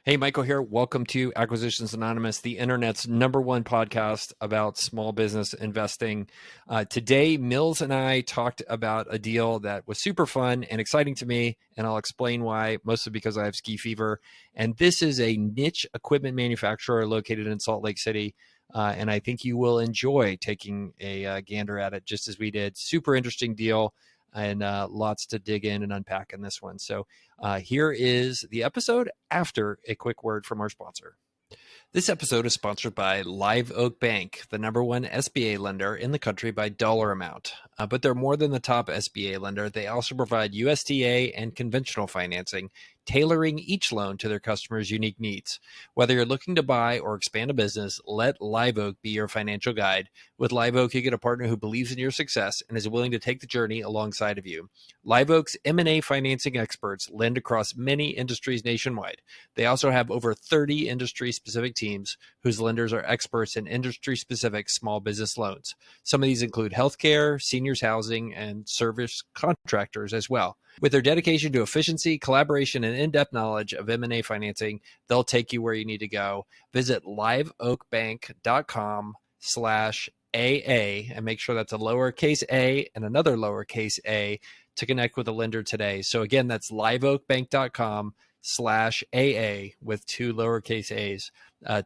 Hey, Michael here. Welcome to Acquisitions Anonymous, the internet's #1 podcast about small business investing. Today, Mills and I talked about a deal that was super fun and exciting to me, and I'll explain why, mostly because I have ski fever. And this is a niche equipment manufacturer located in Salt Lake City, and I think you will enjoy taking a gander at it just as we did. Super interesting deal, and lots to dig in and unpack in this one. So here is the episode after a quick word from our sponsor. This episode is sponsored by Live Oak Bank, the #1 SBA lender in the country by dollar amount. But they're more than the top SBA lender. They also provide USDA and conventional financing, tailoring each loan to their customers' unique needs. Whether you're looking to buy or expand a business, let Live Oak be your financial guide. With Live Oak, you get a partner who believes in your success and is willing to take the journey alongside of you. Live Oak's M&A financing experts lend across many industries nationwide. They also have over 30 industry-specific teams whose lenders are experts in industry-specific small business loans. Some of these include healthcare, seniors housing, and service contractors as well. With their dedication to efficiency, collaboration, and in-depth knowledge of M&A financing, they'll take you where you need to go. Visit liveoakbank.com/AA and make sure that's a lowercase a and another lowercase a to connect with a lender today. So again, that's liveoakbank.com/AA with 2 lowercase a's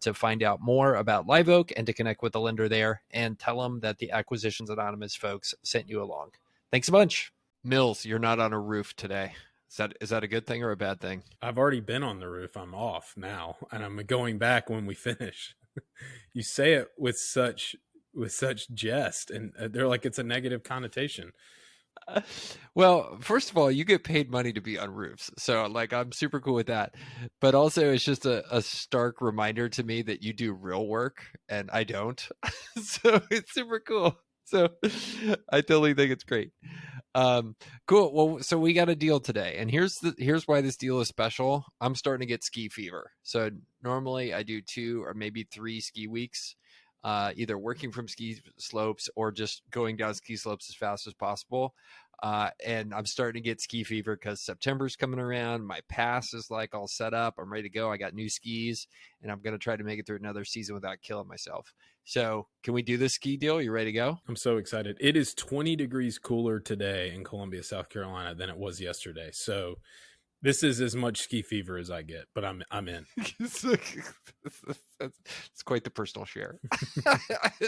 to find out more about Live Oak and to connect with the lender there, and tell them that the Acquisitions Anonymous folks sent you along. Thanks a bunch. Mills, you're not on a roof today. Is that a good thing or a bad thing? I've already been on the roof. I'm off now, and I'm going back when we finish. You say it with such jest, and they're like it's a negative connotation. Well, first of all, you get paid money to be on roofs. So like I'm super cool with that. But also it's just a stark reminder to me that you do real work and I don't. So it's super cool. So I totally think it's great. Cool. Well, so we got a deal today, and here's why this deal is special. I'm starting to get ski fever. So normally I do 2 or maybe 3 ski weeks, either working from ski slopes or just going down ski slopes as fast as possible. And I'm starting to get ski fever because September's coming around. My pass is like all set up. I'm ready to go. I got new skis, and I'm going to try to make it through another season without killing myself. So can we do this ski deal? You ready to go? I'm so excited. It is 20 degrees cooler today in Columbia, South Carolina than it was yesterday. So this is as much ski fever as I get, but I'm in. It's quite the personal share.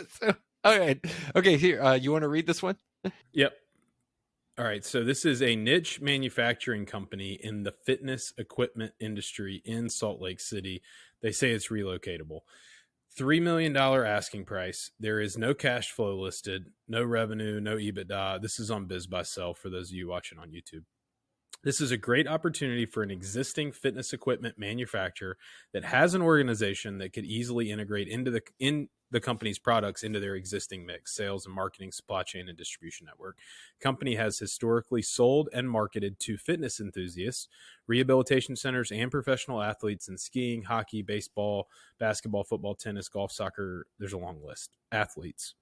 So, all right. Okay, here. You want to read this one? Yep. All right. So this is a niche manufacturing company in the fitness equipment industry in Salt Lake City. They say it's relocatable. $3 million asking price. There is no cash flow listed, no revenue, no EBITDA. This is on BizBuySell for those of you watching on YouTube. This is a great opportunity for an existing fitness equipment manufacturer that has an organization that could easily integrate into the company's products into their existing mix, sales and marketing, supply chain, and distribution network. Company has historically sold and marketed to fitness enthusiasts, rehabilitation centers, and professional athletes in skiing, hockey, baseball, basketball, football, tennis, golf, soccer. There's a long list. Athletes.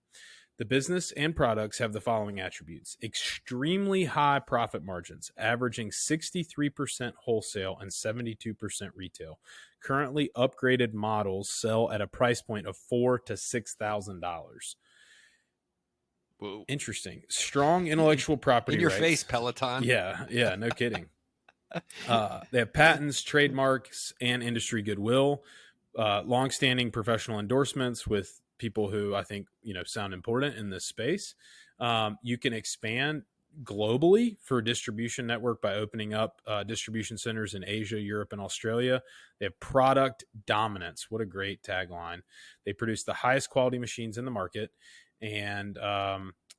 The business and products have the following attributes: extremely high profit margins, averaging 63% wholesale and 72% retail. Currently, upgraded models sell at a price point of $4,000 to $6,000. Whoa. Interesting. Strong intellectual property in your rights. Face, Peloton. Yeah, no kidding. They have patents, trademarks, and industry goodwill. Longstanding professional endorsements with people who I think sound important in this space. You can expand globally for distribution network by opening up distribution centers in Asia, Europe, and Australia. They have product dominance. What a great tagline. They produce the highest quality machines in the market, and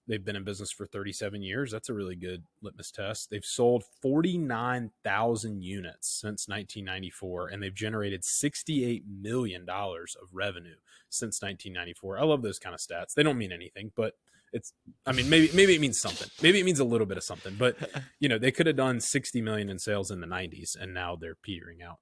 they've been in business for 37 years. That's a really good litmus test. They've sold 49,000 units since 1994, and they've generated $68 million of revenue since 1994. I love those kind of stats. They don't mean anything, but maybe it means something. Maybe it means a little bit of something, but they could have done 60 million in sales in the 90s, and now they're petering out.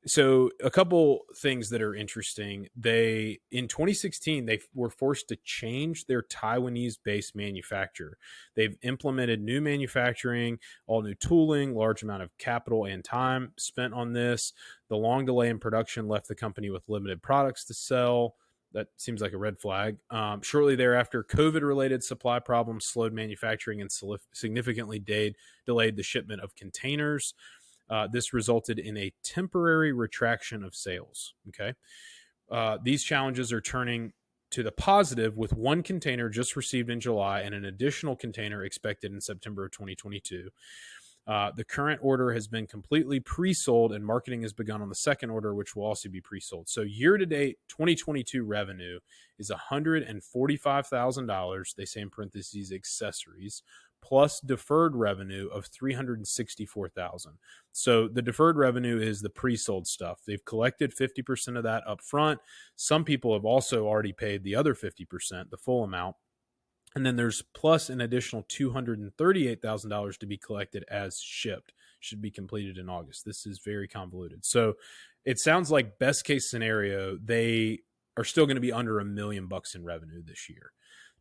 So a couple things that are interesting. They in 2016 they were forced to change their Taiwanese-based manufacturer. They've implemented new manufacturing, all new tooling, large amount of capital and time spent on this. The long delay in production left the company with limited products to sell. That seems like a red flag. Shortly thereafter, COVID-related supply problems slowed manufacturing and significantly delayed the shipment of containers. This resulted in a temporary retraction of sales. Okay. These challenges are turning to the positive with one container just received in July and an additional container expected in September of 2022. The current order has been completely pre-sold and marketing has begun on the second order, which will also be pre-sold. So year-to-date 2022 revenue is $145,000. They say in parentheses accessories, plus deferred revenue of $364,000. So the deferred revenue is the pre-sold stuff. They've collected 50% of that up front. Some people have also already paid the other 50%, the full amount. And then there's plus an additional $238,000 to be collected as shipped. Should be completed in August. This is very convoluted. So it sounds like best case scenario, they are still going to be under $1 million in revenue this year.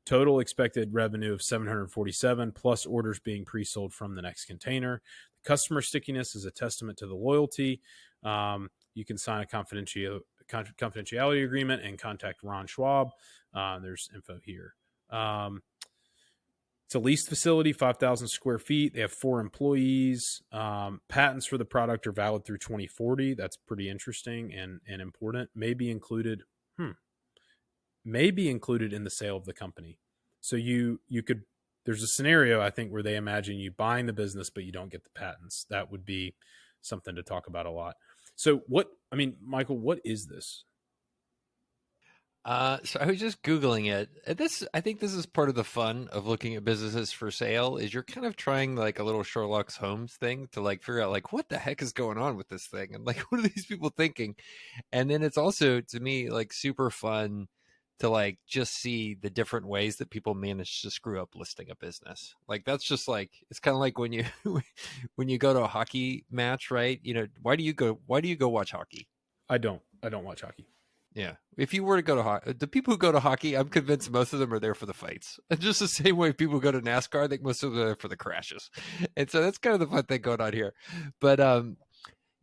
Total expected revenue of 747 plus orders being pre-sold from the next container. The customer stickiness is a testament to the loyalty. You can sign a confidentiality agreement and contact Ron Schwab. There's info here. It's a leased facility, 5,000 square feet. They have 4 employees. Patents for the product are valid through 2040. That's pretty interesting and important. May be included in the sale of the company. So you could, there's a scenario, I think, where they imagine you buying the business, but you don't get the patents. That would be something to talk about a lot. So Michael, what is this? So I was just Googling it. I think this is part of the fun of looking at businesses for sale is you're kind of trying like a little Sherlock Holmes thing to like figure out like what the heck is going on with this thing and like what are these people thinking? And then it's also to me like super fun to like just see the different ways that people manage to screw up listing a business. Like that's just like it's kind of like when you when you go to a hockey match, right? You know, why do you go watch hockey? I don't watch hockey. Yeah. If you were to go to hockey, the people who go to hockey, I'm convinced most of them are there for the fights. And just the same way people go to NASCAR, I think most of them are there for the crashes. And so that's kind of the fun thing going on here. But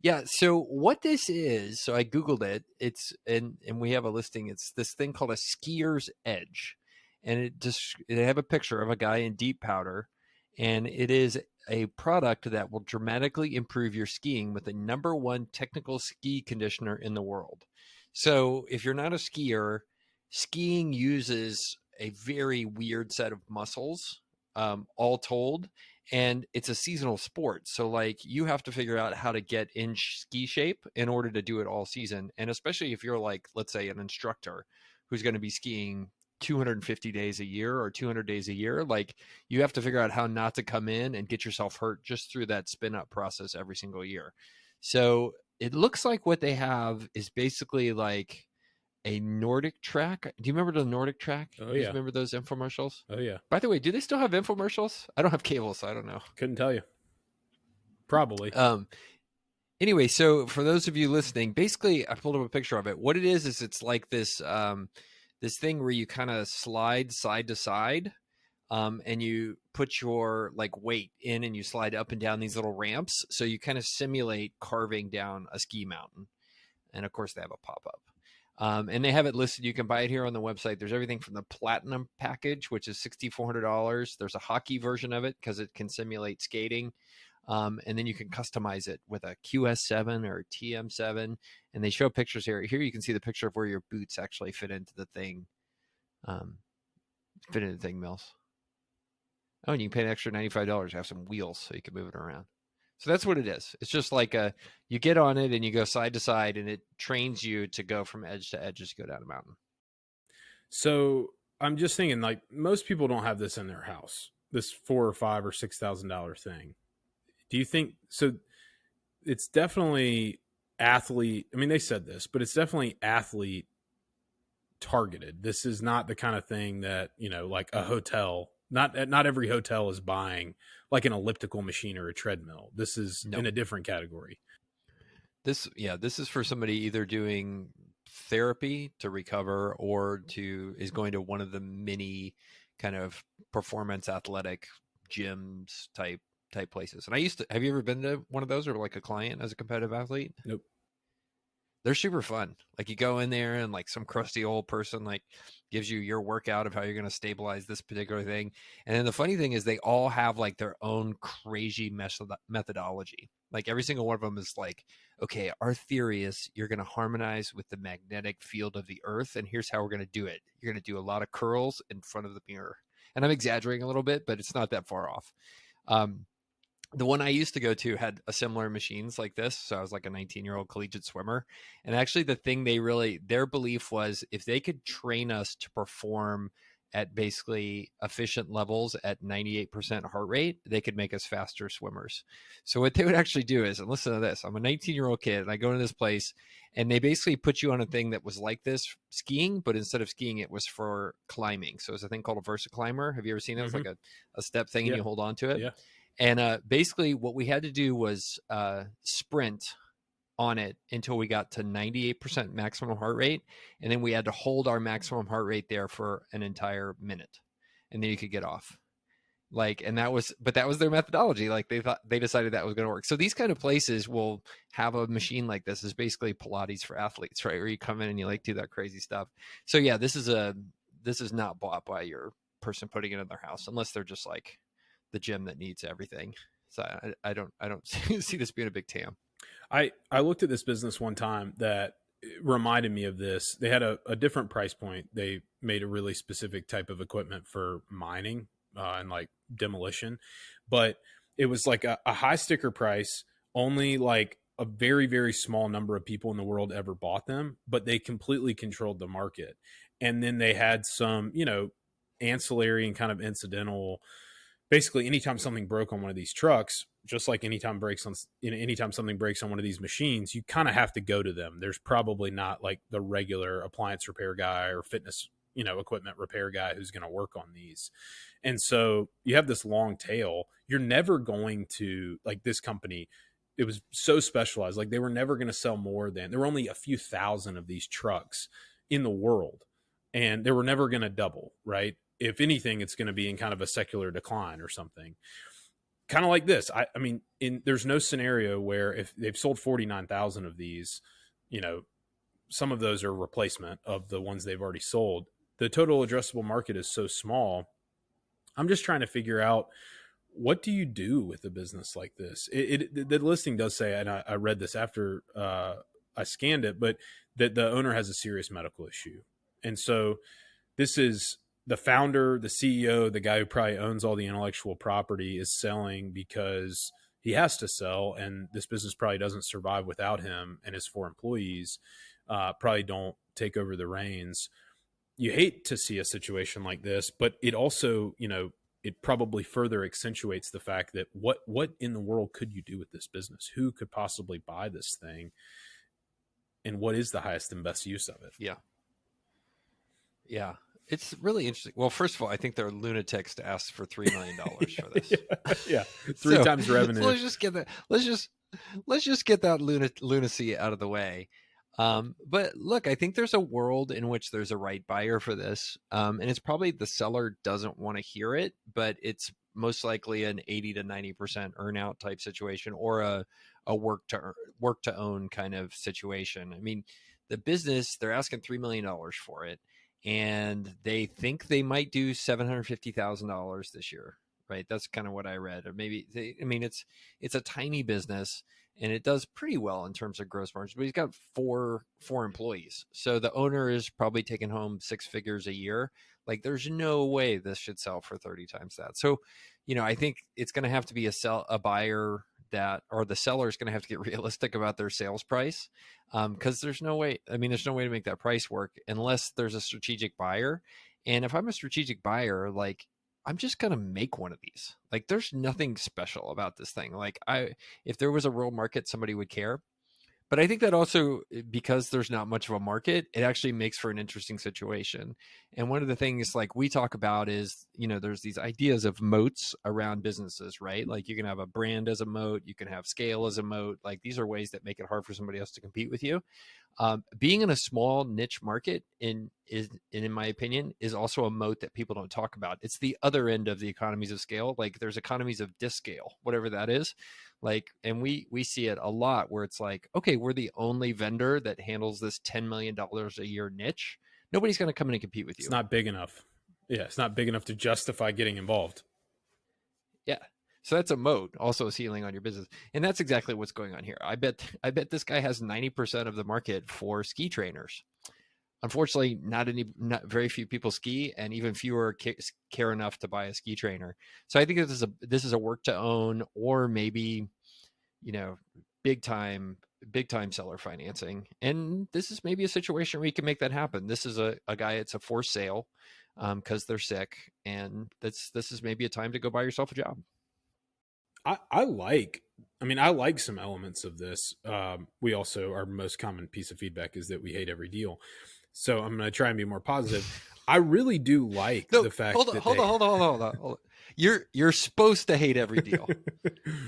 yeah, so what this is, so I Googled it. It's and we have a listing. It's this thing called a skier's edge. And they have a picture of a guy in deep powder. And it is a product that will dramatically improve your skiing with the #1 technical ski conditioner in the world. So if you're not a skier, skiing uses a very weird set of muscles, all told, and it's a seasonal sport. So like you have to figure out how to get in ski shape in order to do it all season. And especially if you're like, let's say an instructor who's going to be skiing 250 days a year or 200 days a year, like you have to figure out how not to come in and get yourself hurt just through that spin up process every single year. So it looks like what they have is basically like a Nordic track. Do you remember the Nordic track? Oh, You yeah. remember those infomercials? Oh, yeah. By the way, do they still have infomercials? I don't have cable, so I don't know. Couldn't tell you. Probably. Anyway, so for those of you listening, basically I pulled up a picture of it. What it is it's like this this thing where you kind of slide side to side. And you put your like weight in and you slide up and down these little ramps. So you kind of simulate carving down a ski mountain. And of course they have a pop-up. And they have it listed. You can buy it here on the website. There's everything from the platinum package, which is $6,400. There's a hockey version of it because it can simulate skating. And then you can customize it with a QS7 or a TM7. And they show pictures here. Here you can see the picture of where your boots actually fit into the thing. Mills. Oh, and you can pay an extra $95 to have some wheels so you can move it around. So that's what it is. It's just like you get on it and you go side to side and it trains you to go from edge to edge as you go down a mountain. So I'm just thinking like most people don't have this in their house, this $4,000 or $5,000 or $6,000 thing. Do you think so? It's definitely athlete. I mean, they said this, but it's definitely athlete targeted. This is not the kind of thing that, like a hotel, not every hotel is buying like an elliptical machine or a treadmill. This is in a different category. this is for somebody either doing therapy to recover or is going to one of the many kind of performance athletic gyms type places. And have you ever been to one of those, or like a client as a competitive athlete? Nope. They're super fun. Like you go in there and like some crusty old person like gives you your workout of how you're going to stabilize this particular thing. And then the funny thing is they all have like their own crazy methodology. Like every single one of them is like, okay, our theory is you're going to harmonize with the magnetic field of the earth. And here's how we're going to do it. You're going to do a lot of curls in front of the mirror. And I'm exaggerating a little bit, but it's not that far off. The one I used to go to had a similar machines like this. So I was like a 19-year-old collegiate swimmer. And actually the thing their belief was if they could train us to perform at basically efficient levels at 98% heart rate, they could make us faster swimmers. So what they would actually do is, and listen to this, I'm a 19-year-old kid and I go to this place and they basically put you on a thing that was like this skiing, but instead of skiing, it was for climbing. So it's a thing called a Versa climber. Have you ever seen that? Mm-hmm. It's like a step thing and you hold on to it. Yeah. And basically what we had to do was sprint on it until we got to 98% maximum heart rate. And then we had to hold our maximum heart rate there for an entire minute. And then you could get off. That was their methodology. Like they decided that was going to work. So these kind of places will have a machine like this. Is basically Pilates for athletes, right? Where you come in and you like do that crazy stuff. So yeah, this is not bought by your person putting it in their house unless they're just like the gym that needs everything. So I don't see this being a big TAM. I looked at this business one time that reminded me of this. They had a different price point. They made a really specific type of equipment for mining and like demolition, but it was like a high sticker price. Only like a very, very small number of people in the world ever bought them, but they completely controlled the market. And then they had some, ancillary and kind of incidental. Basically, anytime something broke on one of these trucks, just like anytime something breaks on one of these machines, you kind of have to go to them. There's probably not like the regular appliance repair guy or fitness, equipment repair guy who's going to work on these. And so you have this long tail. You're never going to, like, this company, it was so specialized. Like, they were never going to sell more than, there were only a few thousand of these trucks in the world, and they were never going to double, right? If anything, it's going to be in kind of a secular decline or something. Kind of like this. I mean, there's no scenario where if they've sold 49,000 of these, some of those are replacement of the ones they've already sold. The total addressable market is so small. I'm just trying to figure out, what do you do with a business like this? The listing does say, and I read this after I scanned it, but that the owner has a serious medical issue. And so this is the founder, the CEO, the guy who probably owns all the intellectual property, is selling because he has to sell, and this business probably doesn't survive without him, and his 4 employees probably don't take over the reins. You hate to see a situation like this, but it also, it probably further accentuates the fact that what in the world could you do with this business? Who could possibly buy this thing? And what is the highest and best use of it? Yeah. Yeah. It's really interesting. Well, first of all, I think they're lunatics to ask for $3 million for this. Yeah. 3 times revenue. So let's just get that. Let's just get that lunacy out of the way. But look, I think there's a world in which there's a right buyer for this. And it's probably the seller doesn't want to hear it, but it's most likely an 80 to 90% earnout type situation, or a work to own kind of situation. I mean, the business, they're asking $3 million for it, and they think they might do $750,000 this year. Right. That's kind of what I read. Or maybe it's a tiny business, and it does pretty well in terms of gross margin, but he's got four employees. So the owner is probably taking home 6 figures a year. Like, there's no way this should sell for 30 times that. So, I think it's going to have to be a buyer or the seller is going to have to get realistic about their sales price. Cause there's no way to make that price work unless there's a strategic buyer. And if I'm a strategic buyer, like, I'm just going to make one of these. Like, there's nothing special about this thing. Like, if there was a real market, somebody would care. But I think that also, because there's not much of a market, it actually makes for an interesting situation. And one of the things like we talk about is, there's these ideas of moats around businesses, right? Like you can have a brand as a moat, you can have scale as a moat. Like these are ways that make it hard for somebody else to compete with you. Being in a small niche market in my opinion, is also a moat that people don't talk about. It's the other end of the economies of scale. Like there's economies of discale, whatever that is. Like, and we see it a lot where it's like, okay, we're the only vendor that handles this $10 million a year niche. Nobody's going to come in and compete with It's you. not big enough. Yeah, it's not big enough to justify getting involved. Yeah. So that's a moat, also a ceiling on your business. And that's exactly what's going on here. I bet this guy has 90% of the market for ski trainers. Unfortunately, not very few people ski, and even fewer care enough to buy a ski trainer. So I think this is a work to own, or maybe, you know, big time seller financing. And this is maybe a situation where you can make that happen. This is a guy, it's a forced sale because they're sick, and this is maybe a time to go buy yourself a job. I like some elements of this. We also, our most common piece of feedback is that we hate every deal. So I'm going to try and be more positive. I really do like No, the fact hold on, that hold on. You're supposed to hate every deal.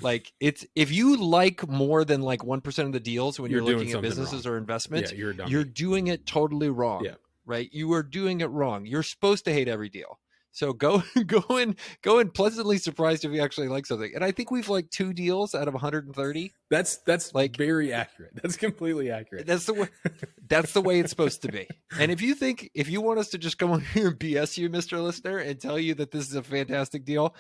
Like it's, if you like more than like 1% of the deals when you're you're doing looking at something businesses wrong. or investments, Yeah, you're a dummy. you're doing it totally wrong. Yeah. Right? You are doing it wrong. You're supposed to hate every deal. So go go and pleasantly surprised if you actually like something. And I think we've liked 2 deals out of 130. That's Like very accurate. That's completely accurate. that's the way it's supposed to be. And if you want us to just come on here and BS you, Mr. Listener, and tell you that this is a fantastic deal,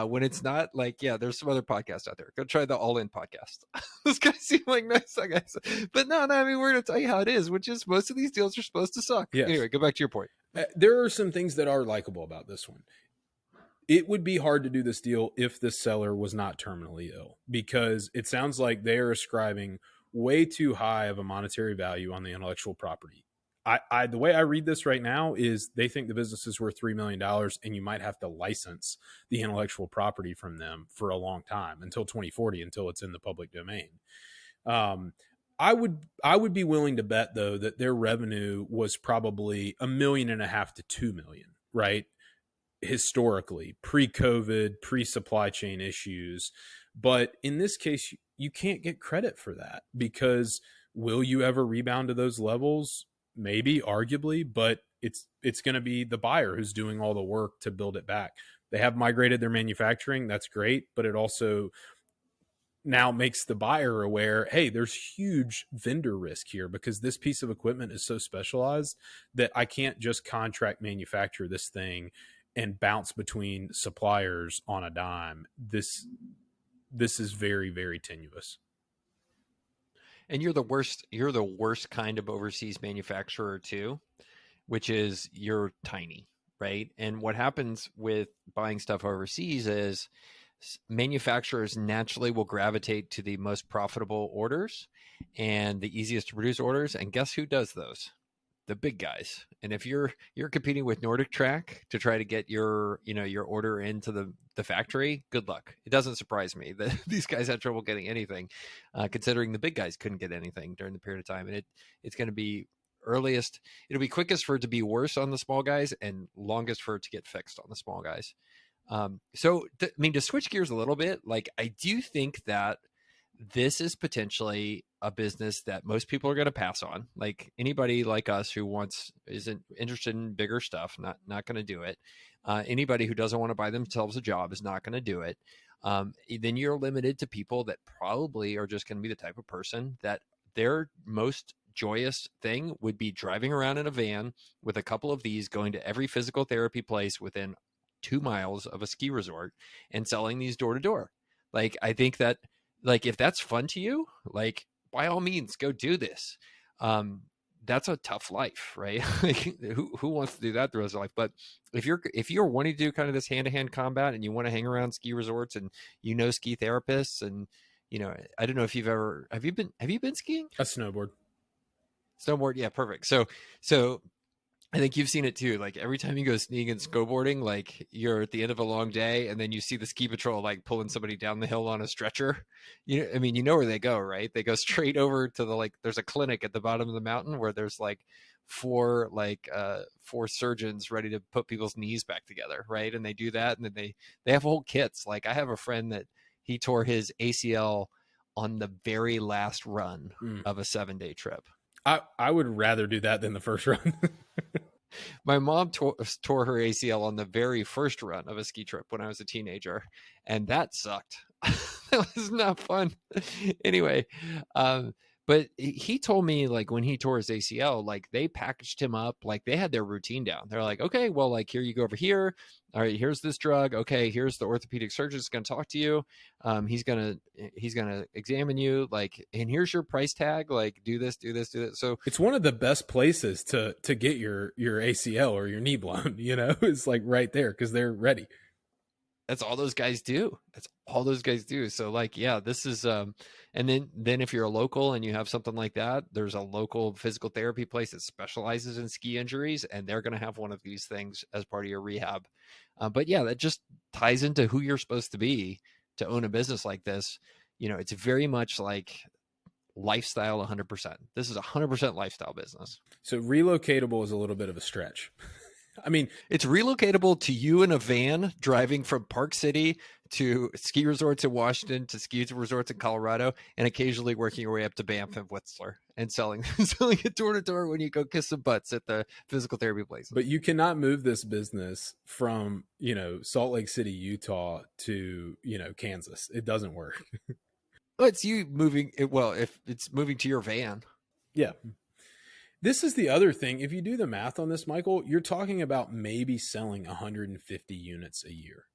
when it's not, like, yeah, there's some other podcasts out there. Go try the All In podcast. Those guys seem like nice guys, but no, I mean, we're going to tell you how it is, which is most of these deals are supposed to suck. Yes. Anyway, go back to your point. There are some things that are likable about this one. It would be hard to do this deal if the seller was not terminally ill, because it sounds like they are ascribing way too high of a monetary value on the intellectual property. The way I read this right now is they think the business is worth $3 million, and you might have to license the intellectual property from them for a long time, until 2040, until it's in the public domain. I would be willing to bet, though, that their revenue was probably $1.5 million to $2 million, right? Historically, pre-COVID, pre-supply chain issues. But in this case, you can't get credit for that, because will you ever rebound to those levels? Maybe, arguably, but it's going to be the buyer who's doing all the work to build it back. They have migrated their manufacturing. That's great, but it also now makes the buyer aware, hey, there's huge vendor risk here, because this piece of equipment is so specialized that I can't just contract manufacture this thing and bounce between suppliers on a dime. This is very, very tenuous. And you're the worst kind of overseas manufacturer too, which is you're tiny, right? And what happens with buying stuff overseas is manufacturers naturally will gravitate to the most profitable orders and the easiest to produce orders. And guess who does those? The big guys. And if you're competing with Nordic Track to try to get your order into the factory, good luck. It doesn't surprise me that these guys had trouble getting anything, considering the big guys couldn't get anything during the period of time. And it's going to be it'll be quickest for it to be worse on the small guys, and longest for it to get fixed on the small guys. To switch gears a little bit, like, I do think that this is potentially a business that most people are going to pass on. Like anybody like us who isn't interested in bigger stuff, not going to do it. Anybody who doesn't want to buy themselves a job is not going to do it. Then you're limited to people that probably are just going to be the type of person that their most joyous thing would be driving around in a van with a couple of these, going to every physical therapy place within 2 miles of a ski resort and selling these door to door. Like, I think that, like, if that's fun to you, like, by all means, go do this. That's a tough life, right? Like, who wants to do that the rest of their life? But if you're wanting to do kind of this hand-to-hand combat, and you want to hang around ski resorts, and ski therapists, and I don't know if have you been skiing? A snowboard. Snowboard, yeah, perfect. So I think you've seen it too. Like every time you go skiing and snowboarding, like you're at the end of a long day, and then you see the ski patrol like pulling somebody down the hill on a stretcher. I mean, you know where they go, right? They go straight over to the like. There's a clinic at the bottom of the mountain where there's like four surgeons ready to put people's knees back together, right? And they do that, and then they have whole kits. Like I have a friend that he tore his ACL on the very last run of a 7-day trip. I would rather do that than the first run. My mom tore her ACL on the very first run of a ski trip when I was a teenager, and that sucked. That was not fun. Anyway, um, but he told me like when he tore his ACL, like they packaged him up, like they had their routine down. They're like, okay, well, like here you go over here. All right, here's this drug. Okay, here's the orthopedic surgeon that's going to talk to you. He's gonna examine you. Like, and here's your price tag. Like, do this, do this, do this. So it's one of the best places to get your ACL or your knee blown. It's like right there because they're ready. That's all those guys do. That's all those guys do. So like, yeah, this is and then if you're a local and you have something like that, there's a local physical therapy place that specializes in ski injuries, and they're going to have one of these things as part of your rehab. But yeah, that just ties into who you're supposed to be to own a business like this. It's very much like lifestyle 100%. This is 100% lifestyle business. So relocatable is a little bit of a stretch. I mean, it's relocatable to you in a van driving from Park City to ski resorts in Washington to ski resorts in Colorado, and occasionally working your way up to Banff and Whistler and selling it door to door when you go kiss some butts at the physical therapy places. But you cannot move this business from, Salt Lake City, Utah to, Kansas. It doesn't work. Well, it's you moving. Well, if it's moving to your van. Yeah. This is the other thing. If you do the math on this, Michael, you're talking about maybe selling 150 units a year,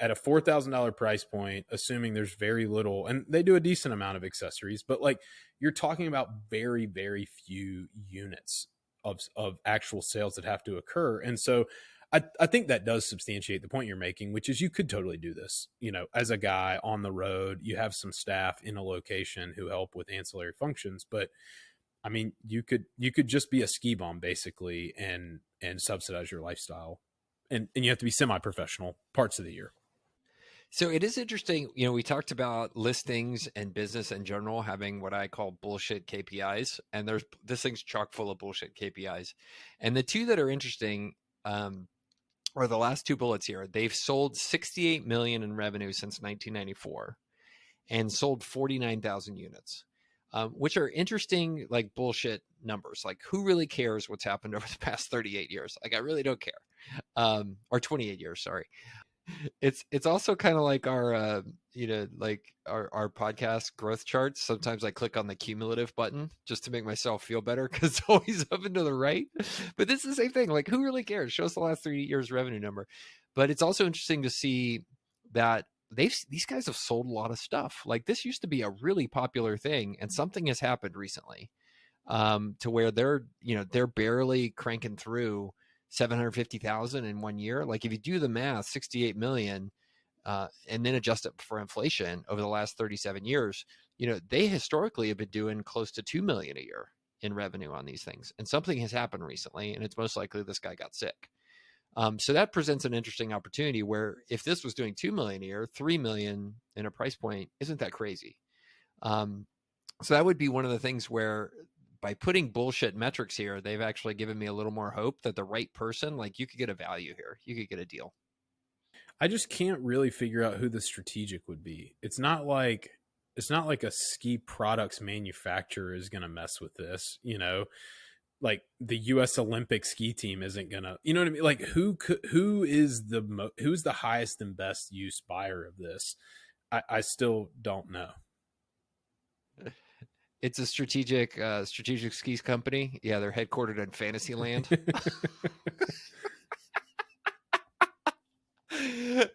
at a $4,000 price point, assuming there's very little, and they do a decent amount of accessories, but like you're talking about very, very few units of actual sales that have to occur. And so I think that does substantiate the point you're making, which is you could totally do this, as a guy on the road. You have some staff in a location who help with ancillary functions, but I mean, you could just be a ski bum basically and subsidize your lifestyle. And you have to be semi-professional parts of the year. So it is interesting. We talked about listings and business in general having what I call bullshit KPIs. And this thing's chock full of bullshit KPIs. And the two that are interesting are the last two bullets here. They've sold 68 million in revenue since 1994 and sold 49,000 units. Which are interesting, like bullshit numbers. Like, who really cares what's happened over the past 38 years? Like, I really don't care. Or 28 years, sorry. It's also kind of like our our podcast growth charts. Sometimes I click on the cumulative button just to make myself feel better because it's always up and to the right. But this is the same thing. Like, who really cares? Show us the last 3 years revenue number. But it's also interesting to see that these guys have sold a lot of stuff. Like, this used to be a really popular thing, and something has happened recently to where they're barely cranking through 750,000 in 1 year. Like, if you do the math, 68 million and then adjust it for inflation over the last 37 years, they historically have been doing close to 2 million a year in revenue on these things. And something has happened recently, and it's most likely this guy got sick. So that presents an interesting opportunity where if this was doing 2 million a year, 3 million in a price point isn't that crazy. So that would be one of the things where by putting bullshit metrics here, they've actually given me a little more hope that the right person, like, you could get a value here. You could get a deal. I just can't really figure out who the strategic would be. It's not like a ski products manufacturer is going to mess with this, like the U.S. Olympic ski team isn't gonna, you know what I mean? Like who's the highest and best use buyer of this? I still don't know. It's a strategic skis company. Yeah, they're headquartered in Fantasyland.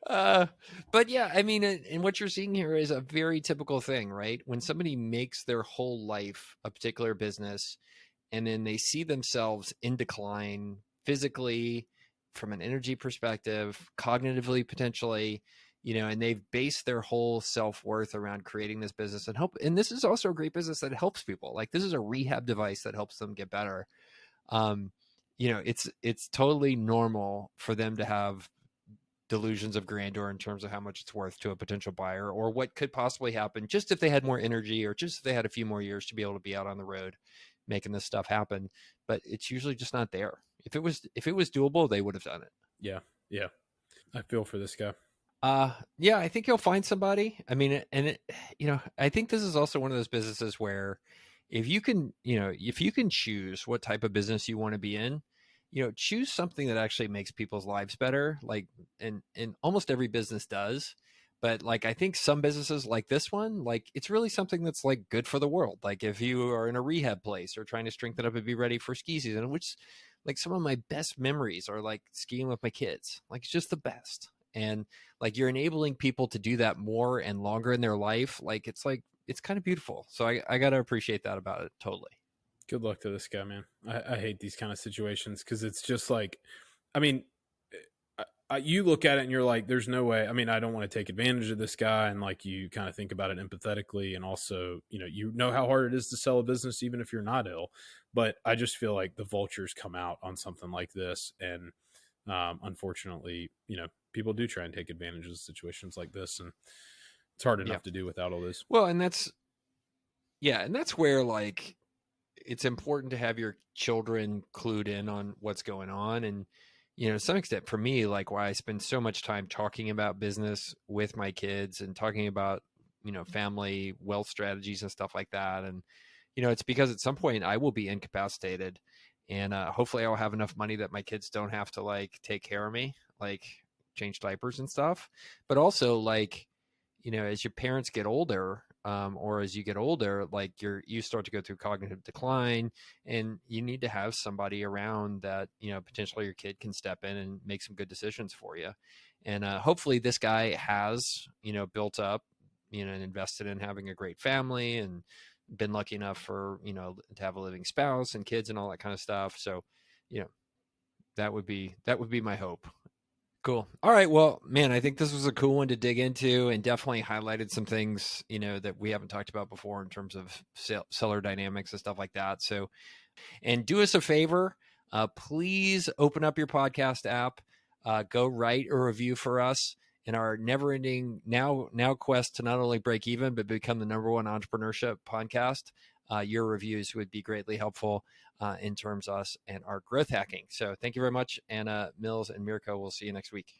But yeah, I mean, and what you're seeing here is a very typical thing, right? When somebody makes their whole life a particular business, and then they see themselves in decline physically, from an energy perspective, cognitively, potentially, and they've based their whole self-worth around creating this business and help. And this is also a great business that helps people. Like, this is a rehab device that helps them get better. it's totally normal for them to have delusions of grandeur in terms of how much it's worth to a potential buyer or what could possibly happen just if they had more energy or just if they had a few more years to be able to be out on the road making this stuff happen. But it's usually just not there. If it was doable, they would have done it. Yeah. Yeah. I feel for this guy. Yeah, I think you'll find somebody. I mean, I think this is also one of those businesses where if you can choose what type of business you want to be in, choose something that actually makes people's lives better. Like, and almost every business does. But like, I think some businesses like this one, like it's really something that's like good for the world. Like if you are in a rehab place or trying to strengthen up and be ready for ski season, which like some of my best memories are like skiing with my kids. Like it's just the best. And like you're enabling people to do that more and longer in their life. Like it's kind of beautiful. So I got to appreciate that about it. Totally. Good luck to this guy, man. I hate these kind of situations because it's just like, I mean, you look at it and you're like, there's no way. I mean, I don't want to take advantage of this guy. And like, you kind of think about it empathetically. And also, you know how hard it is to sell a business, even if you're not ill. But I just feel like the vultures come out on something like this. And unfortunately, people do try and take advantage of situations like this. And it's hard Yeah. enough to do without all this. Well, and that's where like it's important to have your children clued in on what's going on. And to some extent for me, like why I spend so much time talking about business with my kids and talking about family wealth strategies and stuff like that. And it's because at some point I will be incapacitated, and hopefully I'll have enough money that my kids don't have to like take care of me, like change diapers and stuff. But also like as your parents get older, or as you get older, like you start to go through cognitive decline, and you need to have somebody around that potentially your kid can step in and make some good decisions for you. And hopefully this guy has built up and invested in having a great family and been lucky enough for to have a living spouse and kids and all that kind of stuff. So you know that would be my hope. Cool. All right. Well, man, I think this was a cool one to dig into and definitely highlighted some things, that we haven't talked about before in terms of seller dynamics and stuff like that. So, and do us a favor, please open up your podcast app, go write a review for us in our never ending now quest to not only break even, but become the number one entrepreneurship podcast. Your reviews would be greatly helpful in terms of us and our growth hacking. So thank you very much. And Mills and Mirko, we'll see you next week.